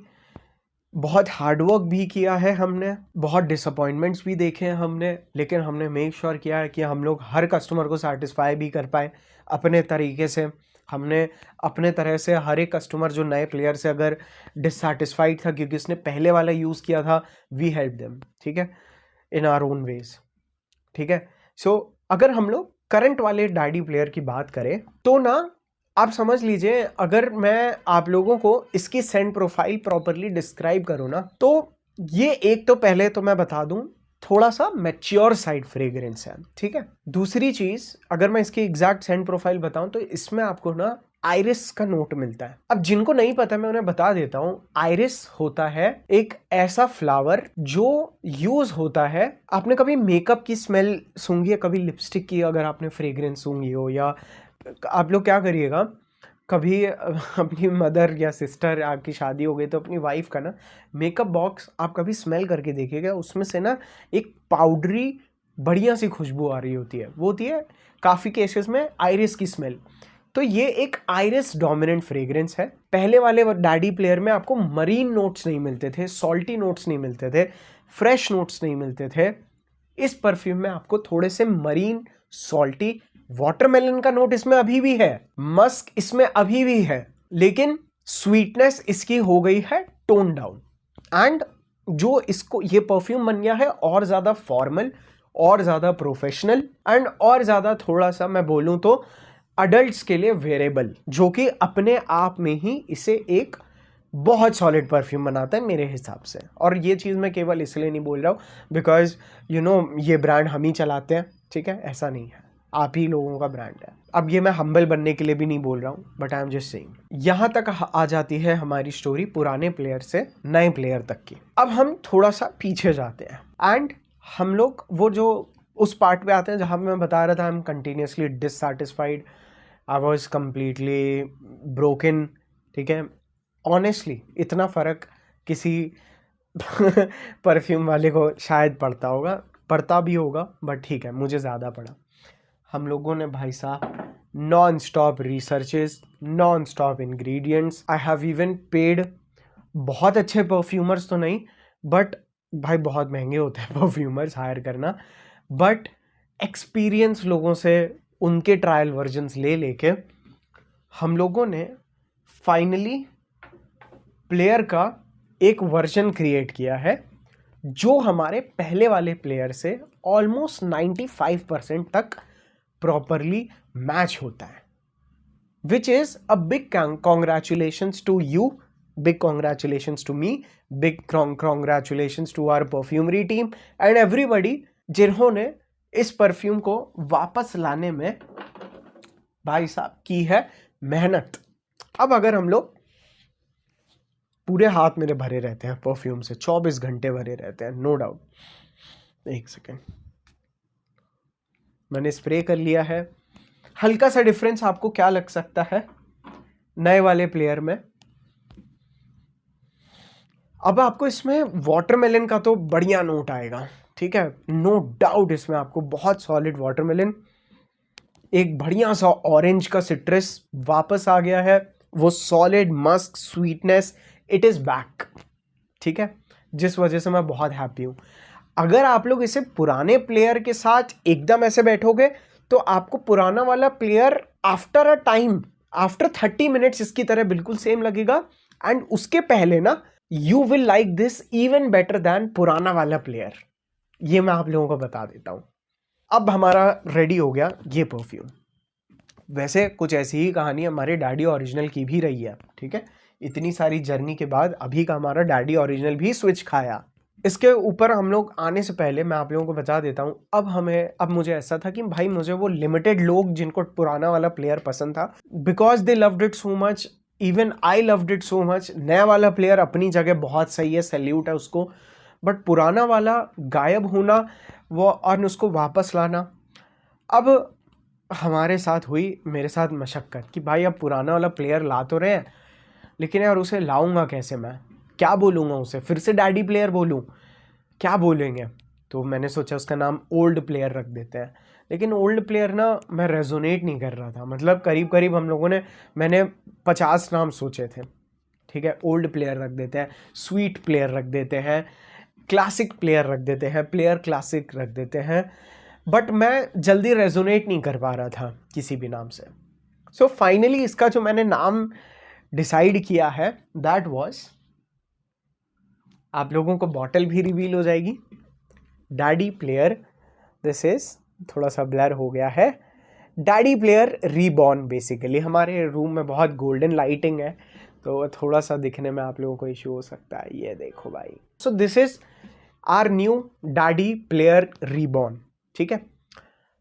बहुत हार्डवर्क भी किया है हमने, बहुत डिसअपॉइंटमेंट्स भी देखे हैं हमने, लेकिन हमने मेक श्योर किया है कि हम लोग हर कस्टमर को सेटिस्फाई भी कर पाए अपने तरीके से, हमने अपने तरह से हर एक कस्टमर जो नए प्लेयर से अगर डिससेटिस्फाइड था क्योंकि उसने पहले वाला यूज़ किया था, वी हेल्प देम, ठीक है, इन आवर ओन वेज, ठीक है। सो अगर हम लोग करंट वाले डैडी प्लेयर की बात करें तो ना, आप समझ लीजिए, अगर मैं आप लोगों को इसकी सेंट प्रोफाइल प्रॉपरली डिस्क्राइब करूँ ना, तो ये एक तो पहले तो मैं बता दूं, थोड़ा सा मैच्योर साइड फ्रेग्रेंस है, ठीक है। दूसरी चीज, अगर मैं इसकी एग्जैक्ट सेंट प्रोफाइल बताऊं तो इसमें आपको ना आइरिस का नोट मिलता है। अब जिनको नहीं पता मैं उन्हें बता देता हूं, आइरिस होता है एक ऐसा फ्लावर जो यूज होता है, आपने कभी मेकअप की स्मेल सूंघी है, कभी लिपस्टिक की अगर आपने फ्रेग्रेंस सूंघी हो, या आप लोग क्या करिएगा, कभी अपनी मदर या सिस्टर आपकी शादी हो गई तो अपनी वाइफ का ना मेकअप बॉक्स आप कभी स्मेल करके देखिएगा, उसमें से ना एक पाउडरी बढ़िया सी खुशबू आ रही होती है, वो होती है काफ़ी केसेस में आइरिस की स्मेल। तो ये एक आइरिस डोमिनेंट फ्रेग्रेंस है। पहले वाले डैडी प्लेयर में आपको मरीन नोट्स नहीं मिलते थे, सॉल्टी नोट्स नहीं मिलते थे, फ्रेश नोट्स नहीं मिलते थे। इस परफ्यूम में आपको थोड़े से मरीन, सॉल्टी, वाटरमेलन का नोट इसमें अभी भी है, मस्क इसमें अभी भी है, लेकिन स्वीटनेस इसकी हो गई है टोन डाउन। एंड जो इसको ये परफ्यूम बन गया है और ज़्यादा फॉर्मल, और ज़्यादा प्रोफेशनल, एंड और ज़्यादा थोड़ा सा मैं बोलूँ तो अडल्ट्स के लिए वेरेबल, जो कि अपने आप में ही इसे एक बहुत सॉलिड परफ्यूम बनाता है मेरे हिसाब से। और ये चीज़ मैं केवल इसलिए नहीं बोल रहा हूँ बिकॉज यू नो ये ब्रांड हम ही चलाते हैं, ठीक है, ऐसा नहीं है, आप ही लोगों का ब्रांड है। अब ये मैं हम्बल बनने के लिए भी नहीं बोल रहा हूँ, but I am just saying. यहाँ तक आ जाती है हमारी स्टोरी पुराने प्लेयर से नए प्लेयर तक की। अब हम थोड़ा सा पीछे जाते हैं एंड हम लोग वो जो उस पार्ट पे आते हैं जहाँ मैं बता रहा था I am continuously dissatisfied, I was completely broken, ठीक है। ऑनेस्टली इतना फ़र्क किसी परफ्यूम वाले को शायद पड़ता भी होगा, बट ठीक है, मुझे ज़्यादा पड़ा। हम लोगों ने भाई साहब non stop researches, non stop ingredients, I have even paid, बहुत अच्छे परफ्यूमर्स तो नहीं, बट भाई बहुत महंगे होते हैं परफ्यूमर्स हायर करना, बट एक्सपीरियंस लोगों से उनके ट्रायल वर्जन्स ले लेके हम लोगों ने फाइनली प्लेयर का एक वर्जन क्रिएट किया है जो हमारे पहले वाले प्लेयर से ऑलमोस्ट 95% तक प्रॉपरली मैच होता है, which is a big congratulations to you, big congratulations to me, big congratulations to our perfumery team and everybody जिन्होंने इस परफ्यूम को वापस लाने में भाई साहब की है मेहनत। अब अगर हम लोग पूरे हाथ मेरे भरे रहते हैं परफ्यूम से, 24 घंटे भरे रहते हैं, नो डाउट। एक सेकेंड, मैंने स्प्रे कर लिया है। हल्का सा डिफरेंस आपको क्या लग सकता है नए वाले प्लेयर में? अब आपको इसमें वाटरमेलन का तो बढ़िया नोट आएगा, ठीक है, नो डाउट। इसमें आपको बहुत सॉलिड वाटरमेलन, एक बढ़िया सा ऑरेंज का सिट्रस वापस आ गया है, वो solid Musk sweetness, it is back, ठीक है, जिस वजह से मैं बहुत हैप्पी हूँ। अगर आप लोग इसे पुराने प्लेयर के साथ एकदम ऐसे बैठोगे तो आपको पुराना वाला player after a time, after 30 minutes इसकी तरह बिल्कुल सेम लगेगा, एंड उसके पहले ना you will like this even better than पुराना वाला प्लेयर, ये मैं आप लोगों को बता देता हूँ। अब हमारा रेडी हो गया ये परफ्यूम। वैसे कुछ ऐसी ही कहानी हमारे डैडी ओरिजिनल की भी रही है, ठीक है, इतनी सारी जर्नी के बाद अभी का हमारा डैडी ओरिजिनल भी स्विच खाया। इसके ऊपर हम लोग आने से पहले मैं आप लोगों को बता देता हूँ, अब मुझे ऐसा था कि भाई मुझे वो लिमिटेड लोग जिनको पुराना वाला प्लेयर पसंद था, because they loved it so much, even I loved it so much. नया वाला प्लेयर अपनी जगह बहुत सही है, सैल्यूट है उसको, बट पुराना वाला गायब होना वो और उसको वापस लाना, अब हमारे साथ हुई, मेरे साथ मशक्क़त कि भाई अब पुराना वाला प्लेयर ला तो रहे हैं, लेकिन यार उसे लाऊंगा कैसे, मैं क्या बोलूँगा उसे, फिर से डैडी प्लेयर बोलूँ, क्या बोलेंगे? तो मैंने सोचा उसका नाम ओल्ड प्लेयर रख देते हैं, लेकिन ओल्ड प्लेयर ना मैं रेजोनेट नहीं कर रहा था, मतलब करीब करीब हम लोगों ने, मैंने 50 नाम सोचे थे, ठीक है, ओल्ड प्लेयर रख देते हैं, स्वीट प्लेयर रख देते हैं, क्लासिक प्लेयर रख देते हैं, प्लेयर क्लासिक रख देते हैं, बट मैं जल्दी रेजोनेट नहीं कर पा रहा था किसी भी नाम से। सो फाइनली इसका जो मैंने नाम डिसाइड किया है दैट वाज, आप लोगों को बॉटल भी रिवील हो जाएगी, डैडी प्लेयर, दिस इज थोड़ा सा ब्लर हो गया है, डैडी प्लेयर रीबॉर्न। बेसिकली हमारे रूम में बहुत गोल्डन लाइटिंग है तो थोड़ा सा दिखने में आप लोगों को इशू हो सकता है, ये देखो भाई। So this is our new Daddy Player reborn, ठीक है।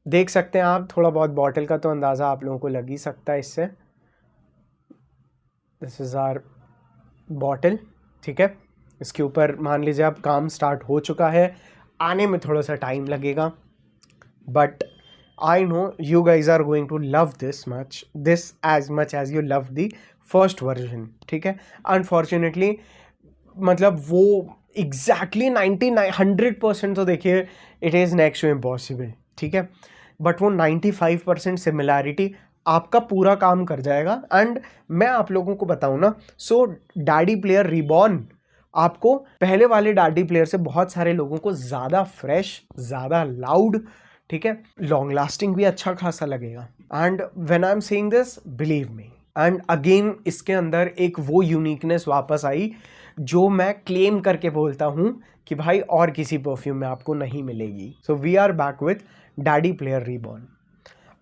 देख सकते हैं आप, थोड़ा बहुत बॉटल का तो अंदाज़ा आप लोगों को लग ही सकता है इससे। दिस इज़ आर बॉटल, ठीक है। इसके ऊपर मान लीजिए अब काम स्टार्ट हो चुका है, आने में थोड़ा सा टाइम लगेगा, but I know you guys are going to love this as much as you love the first version, ठीक है। अनफॉर्चुनेटली मतलब वो एग्जैक्टली 99-100% तो देखिए it is next to impossible, ठीक है, बट वो 95% सिमिलैरिटी आपका पूरा काम कर जाएगा। एंड मैं आप लोगों को बताऊं ना, सो डैडी प्लेयर रिबॉर्न आपको पहले वाले डैडी प्लेयर से बहुत सारे लोगों को ज़्यादा फ्रेश, ज़्यादा लाउड, ठीक है, लॉन्ग लास्टिंग भी अच्छा खासा लगेगा। And when I am saying this, believe me, and again इसके अंदर एक वो यूनिकनेस वापस आई जो मैं क्लेम करके बोलता हूँ कि भाई और किसी परफ्यूम में आपको नहीं मिलेगी। So we are back with Daddy Player reborn.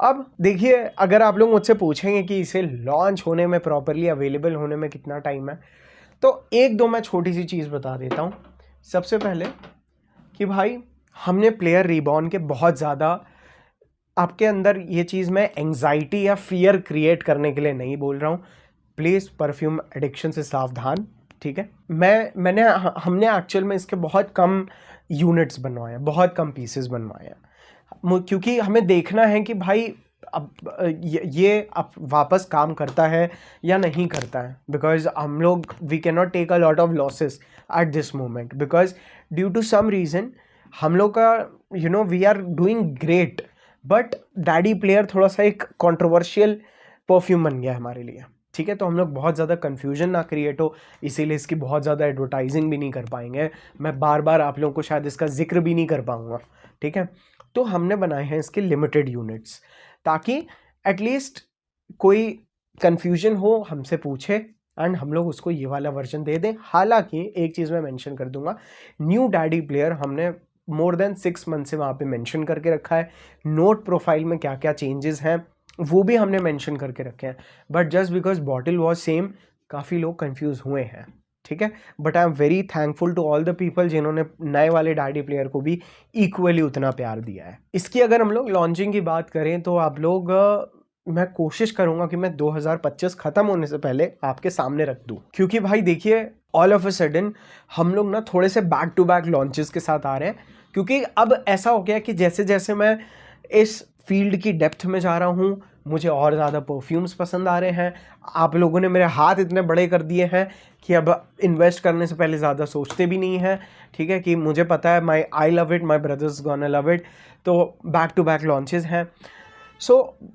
अब देखिए, अगर आप लोग मुझसे पूछेंगे कि इसे लॉन्च होने में, प्रॉपरली अवेलेबल होने में कितना टाइम है, तो एक दो मैं छोटी सी चीज़ बता देता हूँ। सबसे पहले कि भाई हमने प्लेयर रीबॉर्न के बहुत ज़्यादा, आपके अंदर ये चीज़ मैं एंग्जाइटी या फियर क्रिएट करने के लिए नहीं बोल रहा हूँ, प्लीज़ परफ्यूम एडिक्शन से सावधान, ठीक है। हमने एक्चुअल में इसके बहुत कम यूनिट्स बनवाए, बहुत कम पीसेस बनवाए, क्योंकि हमें देखना है कि भाई अब ये अब वापस काम करता है या नहीं करता है, बिकॉज हम लोग we can not take a lot of losses at this moment, because due to some reason हम लोग का we are doing great, but Daddy Player थोड़ा सा एक कंट्रोवर्शियल परफ्यूम बन गया हमारे लिए, ठीक है। तो हम लोग बहुत ज़्यादा कन्फ्यूजन ना क्रिएट हो, इसीलिए इसकी बहुत ज़्यादा एडवर्टाइजिंग भी नहीं कर पाएंगे, मैं बार बार आप लोगों को शायद इसका जिक्र भी नहीं कर पाऊँगा, ठीक है। तो हमने बनाए हैं इसके लिमिटेड यूनिट्स, ताकि एटलीस्ट कोई कन्फ्यूजन हो हमसे पूछे एंड हम लोग उसको ये वाला वर्जन दे दें। हालांकि एक चीज़ मैं मेंशन कर दूंगा, न्यू डैडी प्लेयर हमने मोर देन 6 मंथ से वहाँ पे मेंशन करके रखा है, नोट प्रोफाइल में क्या क्या चेंजेस हैं वो भी हमने मेंशन करके रखे हैं, but just because bottle was same काफ़ी लोग कंफ्यूज हुए हैं, ठीक है। But I am very thankful to all the people जिन्होंने नए वाले डैडी प्लेयर को भी इक्वली उतना प्यार दिया है। इसकी अगर हम लोग लॉन्चिंग की बात करें तो आप लोग मैं कोशिश करूंगा कि मैं 2025 ख़त्म होने से पहले आपके सामने रख दूं, क्योंकि भाई देखिए ऑल ऑफ अ सडन हम लोग ना थोड़े से बैक टू बैक लॉन्चेस के साथ आ रहे हैं, क्योंकि अब ऐसा हो गया कि जैसे जैसे मैं इस फील्ड की डेप्थ में जा रहा हूँ मुझे और ज़्यादा परफ्यूम्स पसंद आ रहे हैं, आप लोगों ने मेरे हाथ इतने बड़े कर दिए हैं कि अब इन्वेस्ट करने से पहले ज़्यादा सोचते भी नहीं हैं, ठीक है, कि मुझे पता है I love it, my brothers gonna love it, तो बैक टू बैक लॉन्चेस हैं। सो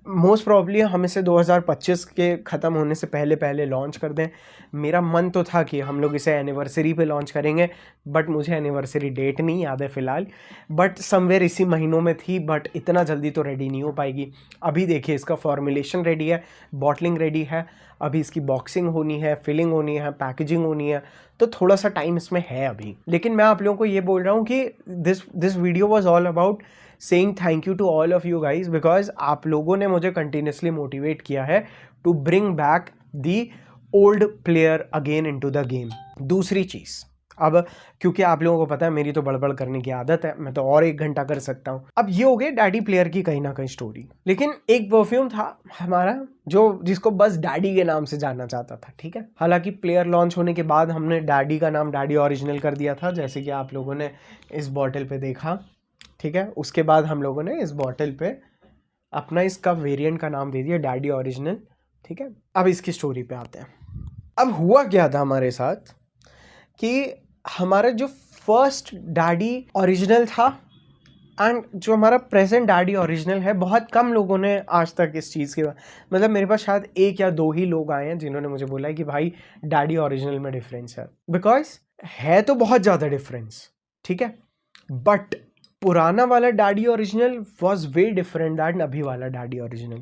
मोस्ट प्रॉब्ली हम इसे 2025 के ख़त्म होने से पहले पहले लॉन्च कर दें। मेरा मन तो था कि हम लोग इसे एनिवर्सरी पे लॉन्च करेंगे, बट मुझे एनिवर्सरी डेट नहीं याद है फ़िलहाल, बट समवेयर इसी महीनों में थी, बट इतना जल्दी तो रेडी नहीं हो पाएगी। अभी देखिए इसका फॉर्मुलेशन रेडी है, बॉटलिंग रेडी है, अभी इसकी बॉक्सिंग होनी है, फिलिंग होनी है, पैकेजिंग होनी है, तो थोड़ा सा टाइम इसमें है अभी। लेकिन मैं आप लोगों को ये बोल रहा हूँ कि this video was all about saying thank you to all of you guys, because आप लोगों ने मुझे continuously motivate किया है to bring back the old player again into the game। दूसरी चीज़, अब क्योंकि आप लोगों को पता है मेरी तो बड़बड़ करने की आदत है, मैं तो और 1 घंटा कर सकता हूँ। अब ये हो गए डैडी प्लेयर की कहीं ना कहीं स्टोरी, लेकिन एक परफ्यूम था हमारा जिसको बस डैडी के नाम से जानना चाहता था, ठीक है। हालांकि प्लेयर लॉन्च होने के बाद हमने डैडी का नाम डैडी ओरिजिनल कर दिया था, जैसे कि आप लोगों ने इस बॉटल पे देखा, ठीक है। उसके बाद हम लोगों ने इस बॉटल पे अपना इसका वेरिएंट का नाम दे दिया डैडी ओरिजिनल, ठीक है। अब इसकी स्टोरी पे आते हैं। अब हुआ क्या था हमारे साथ कि हमारा जो फर्स्ट डैडी ओरिजिनल था एंड जो हमारा प्रेजेंट डैडी ओरिजिनल है, बहुत कम लोगों ने आज तक इस चीज़ के, मतलब मेरे पास शायद 1 या 2 ही लोग आए हैं जिन्होंने मुझे बोला है कि भाई डैडी ओरिजिनल में डिफरेंस है, बिकॉज है तो बहुत ज़्यादा डिफरेंस, ठीक है, बट पुराना वाला daddy Original was way different that अभी वाला डैडी ओरिजिनल।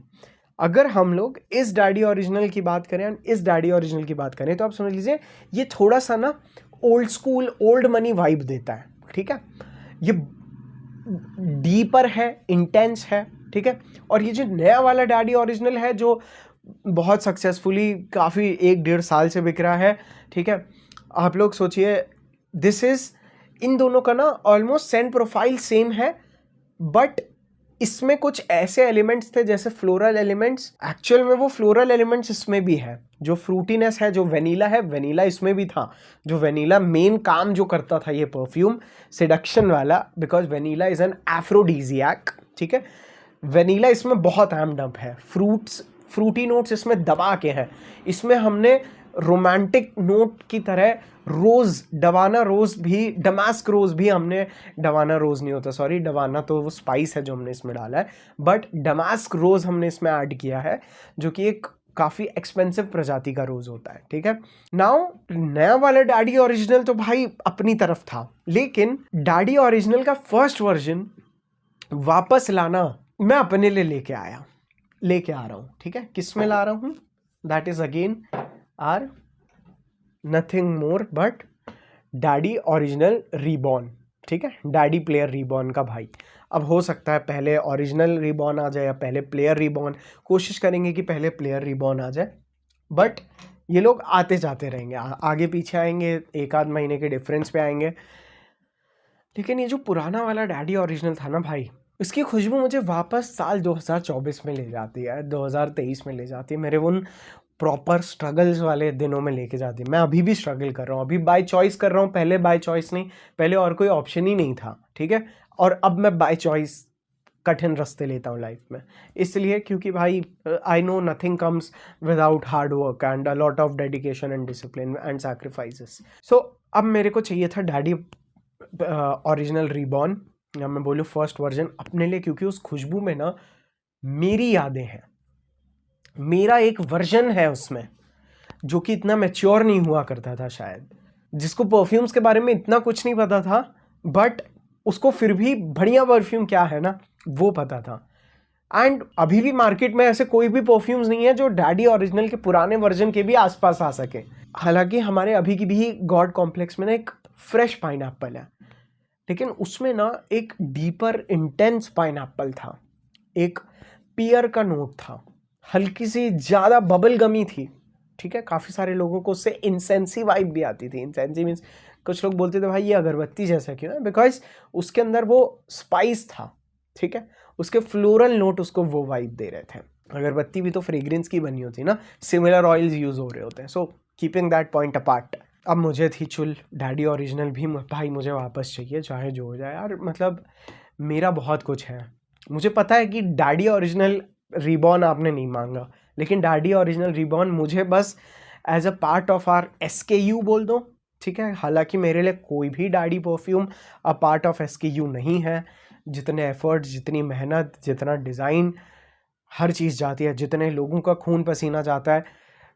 अगर हम लोग इस डैडी ओरिजिनल की बात करें और इस डैडी ओरिजिनल की बात करें तो आप समझ लीजिए ये थोड़ा सा ना old school old money vibe देता है, ठीक है। ये डीपर है, इंटेंस है, ठीक है। और ये जो नया वाला डैडी ओरिजिनल है जो बहुत सक्सेसफुली काफ़ी 1-1.5 साल से बिक रहा है, ठीक है। आप लोग सोचिए दिस इज़, इन दोनों का ना ऑलमोस्ट सेंट प्रोफाइल सेम है, बट इसमें कुछ ऐसे एलिमेंट्स थे जैसे फ्लोरल एलिमेंट्स, एक्चुअल में वो फ्लोरल एलिमेंट्स इसमें भी है। जो फ्रूटीनेस है, जो वेनीला है, वेनीला इसमें भी था। जो वेनीला मेन काम जो करता था ये परफ्यूम सेडक्शन वाला, बिकॉज वेनीला इज एन एफ्रोडीजियाक, ठीक है। वेनीला इसमें बहुत एम्ड अप है, फ्रूटी नोट्स इसमें दबा के हैं। इसमें हमने रोमांटिक नोट की तरह रोज़, डवाना रोज़ भी, डमास्क रोज़ भी हमने, डवाना रोज़ नहीं होता, सॉरी, डवाना तो वो स्पाइस है जो हमने इसमें डाला है, बट डमास्क रोज़ हमने इसमें ऐड किया है जो कि एक काफ़ी एक्सपेंसिव प्रजाति का रोज़ होता है, ठीक है। नाउ नया वाला डैडी ओरिजिनल तो भाई अपनी तरफ था, लेकिन डैडी ओरिजिनल का फर्स्ट वर्जन वापस लाना मैं अपने लिए लेके आ रहा हूँ, ठीक है। किस में ला रहा हूँ? That is again our nothing more but Daddy Original reborn, ठीक है। डैडी प्लेयर रीबॉर्न का भाई। अब हो सकता है पहले ओरिजिनल रीबॉर्न आ जाए या पहले प्लेयर रीबॉर्न, कोशिश करेंगे कि पहले प्लेयर रीबॉर्न आ जाए, बट ये लोग आते जाते रहेंगे, आगे पीछे आएंगे, 1-8 महीने के डिफरेंस पे आएंगे। लेकिन ये जो पुराना वाला डैडी ओरिजिनल था ना भाई, इसकी खुशबू मुझे वापस साल 2024 में ले जाती है, 2023 में ले जाती है, मेरे उन प्रॉपर स्ट्रगल्स वाले दिनों में लेके जाती है। मैं अभी भी स्ट्रगल कर रहा हूँ, अभी बाय चॉइस कर रहा हूँ, पहले बाय चॉइस नहीं, पहले और कोई ऑप्शन ही नहीं था, ठीक है। और अब मैं बाय चॉइस कठिन रास्ते लेता हूँ लाइफ में, इसलिए क्योंकि भाई I know nothing comes without hard work and a lot of dedication and discipline and sacrifices. So अब मेरे को चाहिए था डैडी ओरिजिनल रीबॉर्न, या मैं बोलूँ फर्स्ट वर्जन अपने लिए, क्योंकि उस खुशबू में ना मेरी यादें हैं, मेरा एक वर्जन है उसमें जो कि इतना मैच्योर नहीं हुआ करता था शायद, जिसको परफ्यूम्स के बारे में इतना कुछ नहीं पता था, बट उसको फिर भी बढ़िया परफ्यूम क्या है ना वो पता था। एंड अभी भी मार्केट में ऐसे कोई भी परफ्यूम्स नहीं है जो डैडी ओरिजिनल के पुराने वर्जन के भी आसपास आ सके। हालांकि हमारे अभी की भी गॉड कॉम्प्लेक्स में ना एक फ्रेश पाइनएप्पल है, लेकिन उसमें ना एक डीपर इंटेंस पाइनएप्पल था, एक पियर का नोट था, हल्की सी ज़्यादा बबल गमी थी, ठीक है। काफ़ी सारे लोगों को उससे इंसेंसी वाइब भी आती थी। इंसेंसी मीन्स कुछ लोग बोलते थे भाई ये अगरबत्ती जैसा क्यों है, बिकॉज उसके अंदर वो स्पाइस था, ठीक है। उसके फ्लोरल नोट उसको वो वाइब दे रहे थे। अगरबत्ती भी तो फ्रेग्रेंस की बनी होती है ना, सिमिलर ऑयल्स यूज़ हो रहे होते हैं। So keeping that point apart, अब मुझे थी चुल डैडी ओरिजिनल भी भाई मुझे वापस चाहिए, चाहे जो हो जाए यार, मतलब मेरा बहुत कुछ है। मुझे पता है कि डैडी ओरिजिनल रीबॉर्न आपने नहीं मांगा, लेकिन डैडी ओरिजिनल रीबॉर्न मुझे बस as a part of our SKU बोल दो, ठीक है। हालांकि मेरे लिए कोई भी daddy perfume a part of SKU नहीं है। जितने एफर्ट्स, जितनी मेहनत, जितना डिज़ाइन, हर चीज़ जाती है, जितने लोगों का खून पसीना जाता है,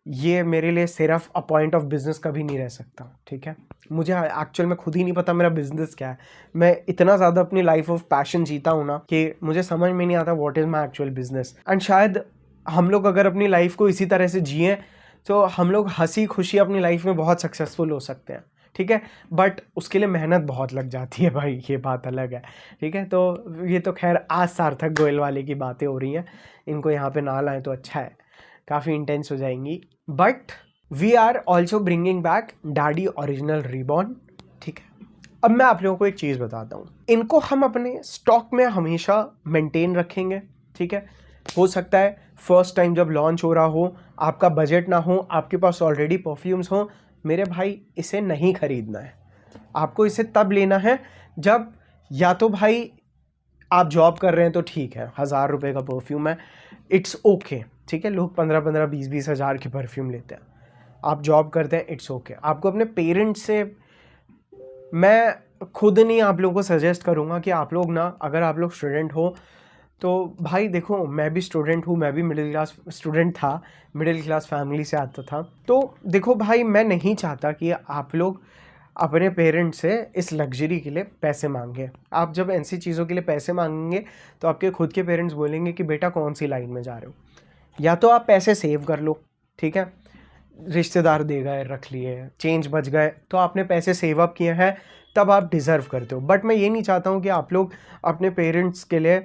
ये मेरे लिए सिर्फ अ पॉइंट ऑफ बिजनेस कभी नहीं रह सकता, ठीक है। मुझे एक्चुअल में खुद ही नहीं पता मेरा बिजनेस क्या है। मैं इतना ज़्यादा अपनी लाइफ ऑफ पैशन जीता हूँ ना कि मुझे समझ में नहीं आता what is my actual business. And शायद हम लोग अगर अपनी लाइफ को इसी तरह से जिए तो हम लोग हंसी खुशी अपनी लाइफ में बहुत सक्सेसफुल हो सकते हैं, ठीक है। बट उसके लिए मेहनत बहुत लग जाती है भाई, ये बात अलग है, ठीक है। तो ये तो खैर आज सार्थक गोयल वाले की बातें हो रही हैं, इनको यहाँ पे ना लाएं तो अच्छा है, काफ़ी इंटेंस हो जाएंगी। But we are also bringing back Daddy Original reborn, ठीक है। अब मैं आप लोगों को एक चीज़ बताता हूँ, इनको हम अपने स्टॉक में हमेशा मेंटेन रखेंगे, ठीक है। हो सकता है फर्स्ट टाइम जब लॉन्च हो रहा हो, आपका बजट ना हो, आपके पास ऑलरेडी परफ्यूम्स हो, मेरे भाई इसे नहीं खरीदना है। आपको इसे तब लेना है जब या तो भाई आप जॉब कर रहे हैं तो ठीक है, 1000 रुपये का परफ्यूम है, इट्स ओके, ठीक है। लोग 15-15, 20-20 हज़ार के परफ्यूम लेते हैं, आप जॉब करते हैं, इट्स ओके। आपको अपने पेरेंट्स से, मैं खुद नहीं आप लोगों को सजेस्ट करूँगा कि आप लोग ना, अगर आप लोग स्टूडेंट हो तो भाई देखो, मैं भी स्टूडेंट हूँ, मैं भी मिडिल क्लास स्टूडेंट था, मिडिल क्लास फैमिली से आता था। तो देखो भाई, मैं नहीं चाहता कि आप लोग अपने पेरेंट्स से इस लग्जरी के लिए पैसे मांगे। आप जब ऐसी चीज़ों के लिए पैसे मांगेंगे तो आपके खुद के पेरेंट्स बोलेंगे कि बेटा कौन सी लाइन में जा रहे हो। या तो आप पैसे सेव कर लो, ठीक है, रिश्तेदार दे गए रख लिए, चेंज बच गए, तो आपने पैसे सेव अप किए हैं, तब आप डिज़र्व करते हो। बट मैं ये नहीं चाहता हूँ कि आप लोग अपने पेरेंट्स के लिए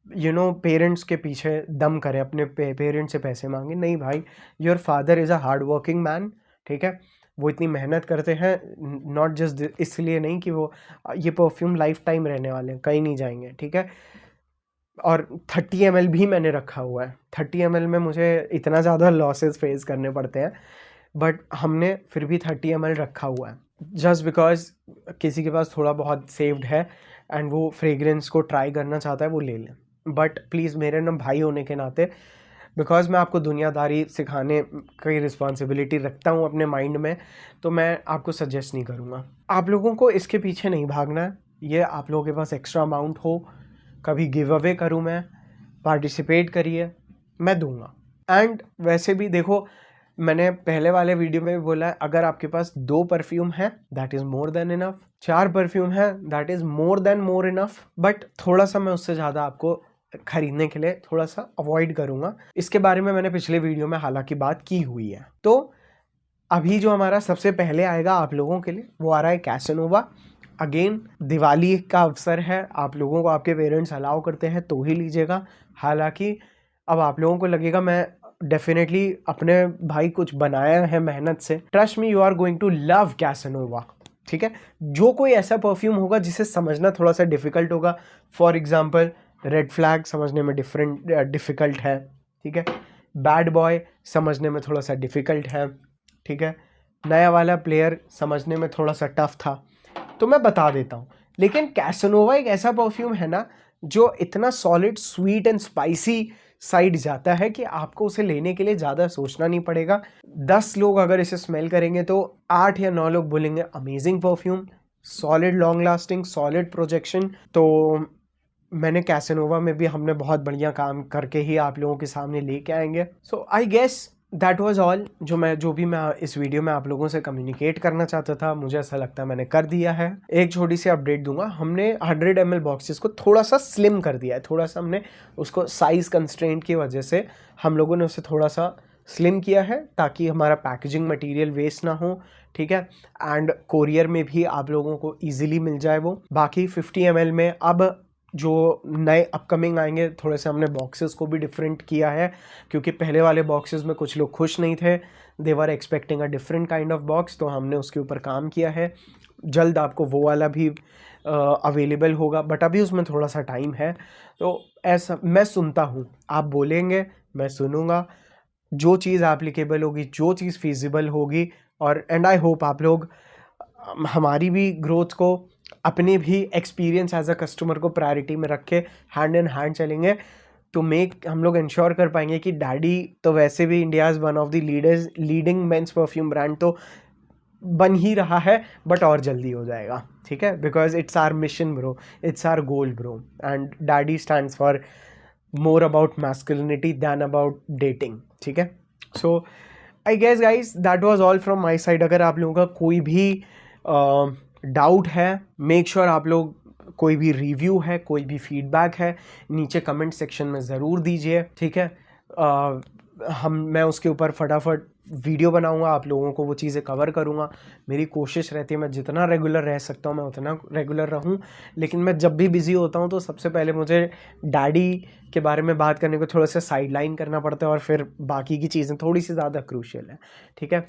पेरेंट्स के पीछे दम करें, अपने पेरेंट्स से पैसे मांगे। नहीं भाई, your father is a hard working man, ठीक है, वो इतनी मेहनत करते हैं, नॉट जस्ट इसलिए नहीं कि वो ये परफ्यूम लाइफ टाइम रहने वाले हैं, कहीं नहीं जाएंगे, ठीक है। और 30 ml भी मैंने रखा हुआ है, 30 ml में मुझे इतना ज़्यादा लॉसेस फेस करने पड़ते हैं, बट हमने फिर भी 30 ml रखा हुआ है, जस्ट बिकॉज किसी के पास थोड़ा बहुत सेव्ड है एंड वो फ्रेग्रेंस को ट्राई करना चाहता है, वो ले लें। बट प्लीज़ मेरे ना भाई होने के नाते, बिकॉज मैं आपको दुनियादारी सिखाने की रिस्पॉन्सिबिलिटी रखता हूँ अपने माइंड में, तो मैं आपको सजेस्ट नहीं करूँगा। आप लोगों को इसके पीछे नहीं भागना है। ये आप लोगों के पास एक्स्ट्रा अमाउंट हो, कभी गिव अवे करूँ मैं, पार्टिसिपेट करिए, मैं दूंगा। एंड वैसे भी देखो, मैंने पहले वाले वीडियो में भी बोला है, अगर आपके पास 2 परफ्यूम है that is more than enough, 4 perfume है that is more enough. But थोड़ा सा मैं उससे ज़्यादा आपको खरीदने के लिए थोड़ा सा अवॉइड करूँगा। इसके बारे में मैंने पिछले वीडियो में हालांकि बात की हुई है। तो अभी जो हमारा सबसे पहले आएगा आप लोगों के लिए, वो आ रहा है कैसानोवा। अगेन दिवाली का अवसर है, आप लोगों को आपके पेरेंट्स अलाउ करते हैं तो ही लीजिएगा। हालांकि अब आप लोगों को लगेगा मैं डेफिनेटली अपने भाई कुछ बनाया है मेहनत से, trust me, you are going to love Casanova, ठीक है। जो कोई ऐसा परफ्यूम होगा जिसे समझना थोड़ा सा डिफिकल्ट होगा, फॉर एग्जाम्पल रेड फ्लैग समझने में डिफ़िकल्ट है, ठीक है, बैड बॉय समझने में थोड़ा सा डिफ़िकल्ट है, ठीक है, नया वाला प्लेयर समझने में थोड़ा सा टफ था, तो मैं बता देता हूँ। लेकिन कैसानोवा एक ऐसा परफ्यूम है ना जो इतना solid, sweet and spicy side जाता है कि आपको उसे लेने के लिए ज़्यादा सोचना नहीं पड़ेगा। 10 लोग अगर इसे स्मेल करेंगे तो 8 या 9 लोग बोलेंगे amazing perfume, solid, long lasting, solid projection. तो मैंने कैसानोवा में भी हमने बहुत बढ़िया काम करके ही आप लोगों के सामने लेके आएंगे। So I guess that was all, जो भी मैं इस वीडियो में आप लोगों से कम्युनिकेट करना चाहता था, मुझे ऐसा लगता है मैंने कर दिया है। एक छोटी सी अपडेट दूंगा, हमने 100 ml बॉक्सेस को थोड़ा सा स्लिम कर दिया है, थोड़ा सा हमने उसको साइज कंस्ट्रेंट की वजह से हम लोगों ने उसे थोड़ा सा स्लिम किया है ताकि हमारा पैकेजिंग मटेरियल वेस्ट ना हो, ठीक है, एंड कोरियर में भी आप लोगों को ईजिली मिल जाए वो। बाकी 50 ml में अब जो नए अपकमिंग आएंगे, थोड़े से हमने बॉक्सेस को भी डिफरेंट किया है, क्योंकि पहले वाले बॉक्सेस में कुछ लोग खुश नहीं थे, they were expecting a different kind of box, तो हमने उसके ऊपर काम किया है। जल्द आपको वो वाला भी अवेलेबल होगा, बट अभी उसमें थोड़ा सा टाइम है। तो ऐसा मैं सुनता हूँ, आप बोलेंगे मैं सुनूंगा, जो चीज़ एप्लीकेबल होगी, जो चीज़ फिजिबल होगी, और एंड आई होप आप लोग हमारी भी ग्रोथ को, अपने भी एक्सपीरियंस एज अ कस्टमर को प्रायोरिटी में रख के हैंड इन हैंड चलेंगे, तो हम लोग इंश्योर कर पाएंगे कि डैडी तो वैसे भी India's one of the leading men's perfume brand तो बन ही रहा है, बट और जल्दी हो जाएगा, ठीक है, because it's our mission bro, it's our goal bro, and Daddy stands for more about masculinity than about dating, ठीक है। So I guess guys that was all from my side. अगर आप लोगों का कोई भी डाउट है, मेक श्योर आप लोग, कोई भी रिव्यू है, कोई भी फीडबैक है, नीचे कमेंट सेक्शन में ज़रूर दीजिए, ठीक है। मैं उसके ऊपर फटाफट वीडियो बनाऊंगा, आप लोगों को वो चीज़ें कवर करूंगा। मेरी कोशिश रहती है मैं जितना रेगुलर रह सकता हूँ मैं उतना रेगुलर रहूँ, लेकिन मैं जब भी बिज़ी होता हूँ तो सबसे पहले मुझे डैडी के बारे में बात करने को थोड़ा सा साइडलाइन करना पड़ता है, और फिर बाकी की चीज़ें थोड़ी सी ज़्यादा क्रूशियल है, ठीक है,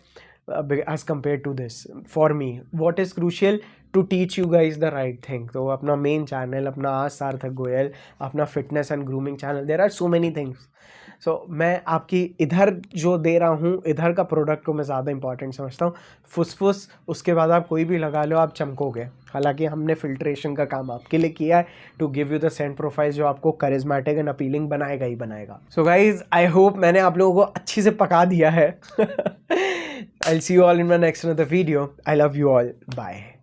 as compared to this. For me, what is crucial to teach you guys the right thing. तो अपना मेन चैनल, अपना आज सार्थक गोयल, अपना fitness and grooming channel, there are so many things. So मैं आपकी इधर जो दे रहा हूँ, इधर का प्रोडक्ट को मैं ज़्यादा इंपॉर्टेंट समझता हूँ। फुसफुस उसके बाद आप कोई भी लगा लो, आप चमकोगे। हालांकि हमने फिल्ट्रेशन का काम आपके लिए किया है, to give you the scent profile जो आपको करिज्मेटिक एंड अपीलिंग बनाएगा ही बनाएगा। सो गाइज, आई होप मैंने आप लोगों को अच्छी से पका दिया है। I'll see you all in my next another video. I love you all. Bye.